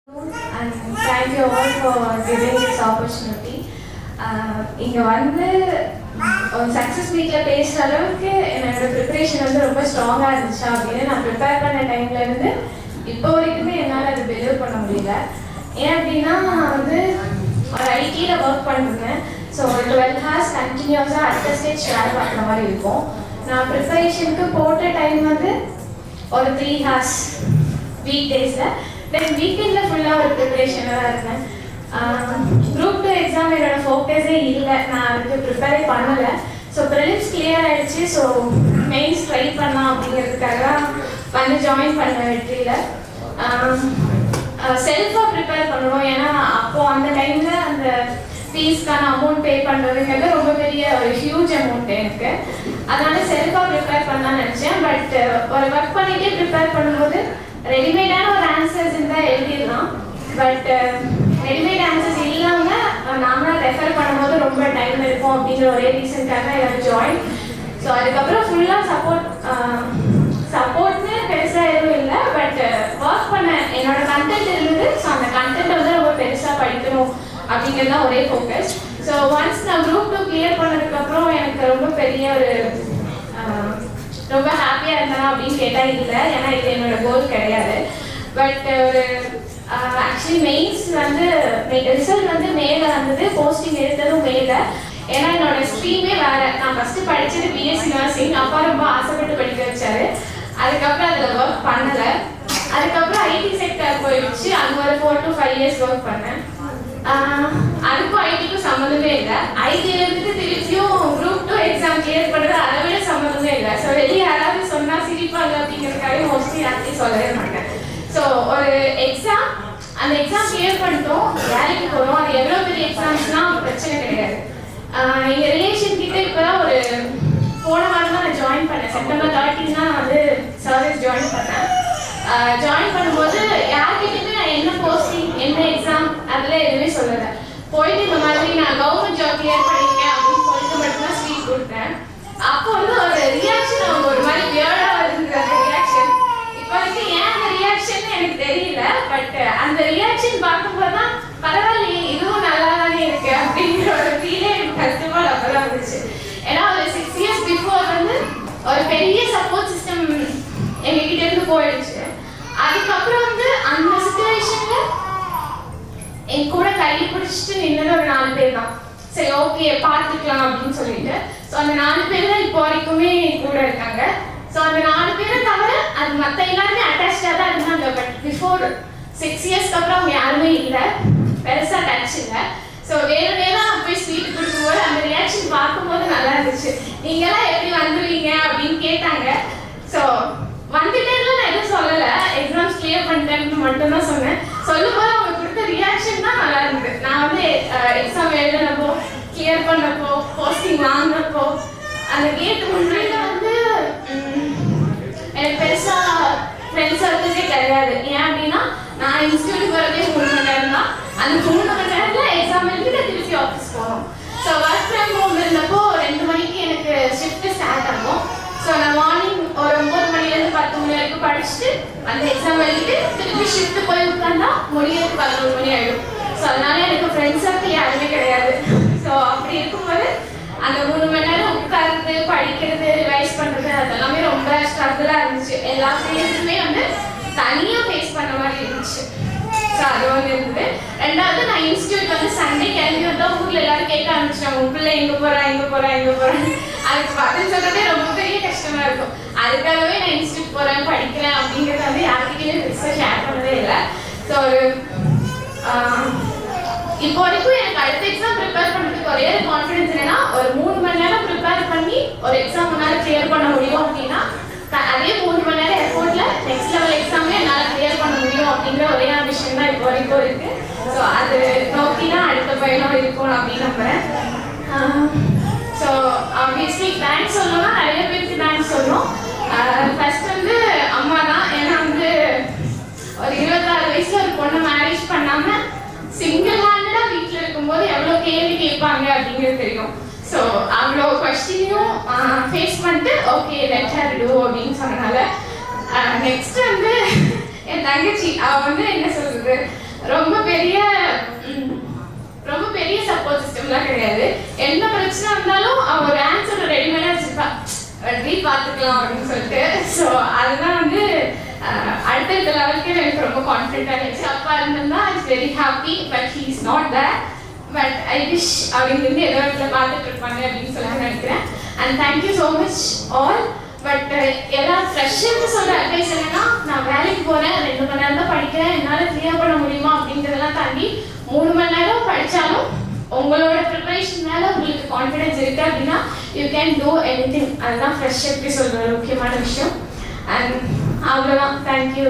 And thank you all for giving this opportunity. இங்கே வந்து ஒரு சக்ஸஸ் மீட்டில் பேசுகிற அளவுக்கு என்னோட ப்ரிப்பரேஷன் வந்து ரொம்ப ஸ்ட்ராங்காக இருந்துச்சு அப்படின்னு நான் ப்ரிப்பேர் பண்ண டைம்லேருந்து இப்போ வரைக்குமே என்னால் அதை பிலீவ் பண்ண முடியல. ஏன் அப்படின்னா நான் வந்து ஒரு ஐடியில் ஒர்க் பண்ணுறேன். ஸோ ஒரு 12 hours கண்டினியூஸாக அடுத்த ஸ்டேஜ் ஷேர் பண்ணுற மாதிரி இருக்கும். நான் ப்ரிப்பரேஷனுக்கு போட்ட டைம் வந்து ஒரு 3 hours வீக் டேஸில், தென் வீக்கெண்டில் ஃபுல்லாக ஒரு ப்ரிப்பரேஷனாக தான் இருந்தேன். குரூப் 2 எக்ஸாம் என்னோட ஃபோக்கஸே இல்லை, நான் அதுக்கு ப்ரிப்பேரே பண்ணலை. ஸோ ப்ரிலிம்ஸ் கிளியர் ஆகிடுச்சு. ஸோ மெயின்ஸ் ட்ரை பண்ணலாம் அப்படிங்கிறதுக்காக வந்து ஜாயின் பண்ண வெற்றியில் செல்ஃபாக ப்ரிப்பேர் பண்ணணும். ஏன்னா அப்போது அந்த டைமில் அந்த ஃபீஸ்க்கான அமௌண்ட் பே பண்ணுறதுங்கிறது ரொம்ப பெரிய ஒரு ஹியூஜ் அமௌண்ட் எனக்கு. அதனால் செல்ஃபாக ப்ரிப்பேர் பண்ணலான்னு நினச்சேன். பட் ஒரு ஒர்க் பண்ணிகிட்டே ப்ரிப்பேர் பண்ணும்போது ரெடிமேடான ஒரு ஆன்சர்ஸ் இருந்தால் எழுதிடலாம். பட் ரெடிமேட் ஆன்சர்ஸ் இல்லாமல் நாமளாக ரெஃபர் பண்ணும்போது ரொம்ப டைம் இருக்கும் அப்படிங்கிற ஒரே ரீசனுக்காக எனக்கு ஜாயின். ஸோ அதுக்கப்புறம் ஃபுல்லாக சப்போர்ட்னு பெருசாக எதுவும் இல்லை. பட் ஒர்க் பண்ண என்னோட கண்டென்ட் இருந்தது. ஸோ அந்த கண்டென்ட் வந்து ரொம்ப பெருசாக படிக்கணும் அப்படிங்கிறது தான் ஒரே ஃபோக்கஸ். ஸோ ஒன்ஸ் நான் குரூப் 2 கிளியர் பண்ணதுக்கப்புறம் எனக்கு ரொம்ப பெரிய ஒரு ரொம்ப ஹாப்பியாக இருந்தேன் அப்படின்னு கேட்டால் இல்லை, ஏன்னா இது என்னோட கோல் கிடையாது. பட் ஒரு ஆக்சுவலி மெயின்ஸ் வந்து ரிசல்ட் வந்து மேலே வந்தது, போஸ்டிங் எடுத்ததும் மேலே. ஏன்னா என்னோட ஸ்ட்ரீமே வேறு. நான் ஃபஸ்ட்டு படித்தது பிஎஸ்சி நர்சிங். அப்பா ரொம்ப ஆசைப்பட்டு படிக்க வச்சாரு. அதுக்கப்புறம் அதில் ஒர்க் பண்ணலை. அதுக்கப்புறம் ஐடி செக்டர் போயிடுச்சு. அங்கே ஒரு 4 to 5 years ஒர்க் பண்ணேன். அதுக்கும் ஐடிக்கும் சம்மந்தமே இல்லை. ஐடியில் இருந்துட்டு திருப்பியும் குரூப் 2 எக்ஸாம் கிளியர் பண்ணுறது அதை விட சம்மந்தமே இல்லை. ஸோ வெளியே யாராவது சொன்னால் சிரிப்பாங்க அப்படிங்கிறதுக்காக மோஸ்ட்லி யார்த்தையும் சொல்லவே மாட்டேன். ஸோ ஒரு எக்ஸாம், அந்த எக்ஸாம் கிளியர் பண்ணிட்டோம், வேலைக்கு போகிறோம். அது எவ்வளோ பெரிய எக்ஸாம்ஸ்லாம் பிரச்சனை கிடையாது. எங்கள் ரிலேஷன் கிட்ட இப்போ தான் ஒரு போன வாரம் தான் நான் ஜாயின் பண்ணேன். செப்டம்பர் 13 தான் நான் வந்து சர்வீஸ் ஜாயின் பண்ணேன். ஜாயின் பண்ணும்போது யார்கிட்டையுமே நான் என்ன போஸ்டிங் என்ன எக்ஸாம் அதில் எதுவுமே சொல்லலை. போயிட்டு இந்த மாதிரி நான் கவர்மெண்ட் ஜாப் கிளியர் பண்ணியிருக்கேன் அப்படின்னு சொல்லிட்டு மட்டும்தான் ஸ்வீட் கொடுத்தேன். அப்போ வந்து ஒரு ரியாக்ஷன் அவங்க ஒரு மாதிரி வியர்டாக வருதுங்கிற அந்த ரியாக்ஷன் இப்போ வரைக்கும் ஏன் அந்த ரியாக்ஷன் எனக்கு தெரியல. பட் அந்த ரியாக்ஷன் பார்க்கும்போது தான் பரவாயில்லையே இதுவும் நல்லா தானே இருக்கு அப்படிங்கிற ஒரு ஃபீலே எனக்கு கஷ்டமாக அப்போ தான் வந்துச்சு. ஏன்னா ஒரு 6 years பிஃபோர் வந்து ஒரு பெரிய சப்போர்ட் சிஸ்டம் எங்ககிட்ட இருந்து போயிடுச்சு. அதுக்கப்புறம் வந்து அந்த சுச்சுவேஷனில் என் கூட கையை பிடிச்சிட்டு நின்னது ஒரு 4 பேர் தான். சரி ஓகே பார்த்துக்கலாம் அப்படின்னு சொல்லிட்டு. ஸோ அந்த 4 பேர் தான் இப்போ வரைக்குமே கூட இருக்காங்க. ஸோ அந்த 4 பேரை தவிர அது மற்ற எல்லாருமே அட்டாச்சாக தான் இருந்தாங்க. பட் பிஃபோர் 6 yearsக்கு அப்புறம் அவங்க யாருமே இல்லை, பெருசாக டச் இல்லை. ஸோ வேறு போய் ஸ்வீட் கொடுக்கும்போது அந்த ரியாக்ஷன் பார்க்கும்போது நல்லா இருந்துச்சு. நீங்களாம் எப்படி வந்துடுவீங்க அப்படின்னு கேட்டாங்க. ஸோ வந்துட்டேன்னு நான் எதுவும் சொல்லலை, எக்ஸாம்ஸ் கிளியர் பண்ணிட்டேன்னு மட்டும்தான் சொன்னேன். சொல்லும்போது அவங்க கொடுத்த ரியாக்ஷன் தான் நல்லா இருந்தது. நான் வந்து எக்ஸாம் எழுதினப்போ, கிளியர் பண்ணப்போ, போஸ்டிங் வாங்கினப்போ அந்த கேட்டு முன்னாடி வந்து எனக்கு பெருசாக ஃப்ரெண்ட்ஸ் சர்க்கிள்ஸே கிடையாது. ஏன் அப்படின்னா நான் இன்ஸ்டியூட் வரதே 3 மணி நேரம் தான். அந்த 3 மணி நேரத்தில் எக்ஸாம் எழுதிட்டு திருப்பி ஆஃபீஸ் போகணும். ஸோ ஒர்க் ஃப்ரம் ஹோம் இருந்தப்போ 2 மணிக்கு எனக்கு ஷிஃப்ட் ஸ்டார்ட் ஆகும். ஸோ நான் மார்னிங் ஒரு 9 மணிலேருந்து 10 மணி வரைக்கும் படிச்சுட்டு அந்த எக்ஸாம் எழுதிட்டு திருப்பி ஷிஃப்ட் போய் உட்காந்தா முடியறது 11 மணி ஆகிடும். ஸோ அதனால எனக்கு ஃப்ரெண்ட்ஸ் சர்க்கிள் யாருமே கிடையாது. ஸோ அப்படி இருக்கும்போது அந்த 3 மணி நேரம் உட்கார்றது, படிக்கிறது, ரிவைஸ் பண்ணுறது அதெல்லாமே ரொம்ப ஸ்ட்ரகிளாக இருந்துச்சு. எல்லா ஃபீல்டுமே வந்து தனியாக ஃபேஸ் பண்ண மாதிரி இருந்துச்சு. ஸோ அது ஒன்று இருந்தது. ரெண்டாவது நான் இன்ஸ்டியூட் வந்து சண்டே கிளம்பி வந்தால் ஊரில் எல்லாரும் கேட்க ஆரம்பிச்சிட்டாங்க, உன் பிள்ளை எங்கே போகிறேன். அதுக்கு பதில் சொல்கிறதே ரொம்ப பெரிய கஷ்டமாக இருக்கும். அதுக்காகவே நான் இன்ஸ்டியூட் போகிறேன், படிக்கிறேன் அப்படிங்கிறத வந்து யார்கிட்டையுமே பெருசாக ஷேர் பண்ணதே இல்லை. ஸோ ஒரு இப்போ வரைக்கும் எனக்கு அடுத்த எக்ஸாம் ப்ரிப்பேர் பண்ணுறதுக்கு ஒரே ஒரு கான்ஃபிடன்ஸ் என்னன்னா, ஒரு 3 மணி நேரம் ப்ரிப்பேர் பண்ணி ஒரு எக்ஸாம் முன்னால் கிளியர் பண்ண முடியும் அப்படின்னா அதே 3 மணி நேரம் எஃபோர்ட்ல நெக்ஸ்ட் லெவல் எக்ஸாமே என்னால் கிளியர் பண்ண முடியும் அப்படிங்கிற ஒரே விஷயம் தான் இப்போ வரைக்கும் இருக்கு. ஸோ அது நோக்கி தான் அடுத்த பயணம் இருக்கும் அப்படின்னு நம்புறேன். ஸோ ஆப்வியஸ்லி தேங்க்ஸ் சொல்லணும்னா நிறைய பேருக்கு தேங்க்ஸ் சொல்லணும். ஃபர்ஸ்ட் வந்து அம்மா தான். ஏன்னா வந்து ஒரு 26 வயசுல ஒரு பொண்ணை மேரேஜ் பண்ணாமல் சிங்கிள் ஹேண்டடாக வீட்டில் இருக்கும்போது எவ்வளோ கேள்வி கேட்பாங்க அப்படிங்கிறது தெரியும். ஸோ அவ்வளோ கொஸ்டினையும் ஃபேஸ் பண்ணிட்டு ஓகே லெட் ஹர் டு அப்படின்னு சொன்னனால. நெக்ஸ்ட் வந்து என் தங்கச்சி, அவள் வந்து என்ன சொல்றது ரொம்ப பெரிய சப்போர்ட் சிஸ்டம்லாம் கிடையாது. என்ன பிரச்சனை இருந்தாலும் அவன் ஒரு ஆன்சர் ரெடிமேடா வச்சிருப்பா, பார்த்துக்கலாம் அப்படின்னு சொல்லிட்டு. ஸோ அதுதான் வந்து அடுத்த லெவலுக்கு எனக்கு ரொம்ப கான்ஃபிடென்ட்டாக இருந்துச்சு. அப்பா இருந்திருந்தா it's very happy, but he is not there. But I wish அப்படின்னு ஏதோ இடத்துல பார்த்துட்டு இருப்பாங்க அப்படின்னு சொல்லி நினைக்கிறேன். And thank you so much all. But எல்லா ஃப்ரெஷருக்கு சொல்கிற அட்வைஸ் என்னன்னா, நான் வேலைக்கு போகிறேன், 2 மணி நேரம் தான் படிக்கிறேன், என்னால் கிளியர் பண்ண முடியுமா அப்படின்றதெல்லாம் தாண்டி 3 மணி நேரம் படித்தாலும் உங்களோட ப்ரிப்பரேஷன் மேலே உங்களுக்கு கான்ஃபிடென்ஸ் இருக்குது அப்படின்னா you can do any thing. அதுதான் ஃப்ரெஷருக்கு சொல்கிற முக்கியமான விஷயம். அண்ட் அவ்வளோதான். தேங்க்யூ.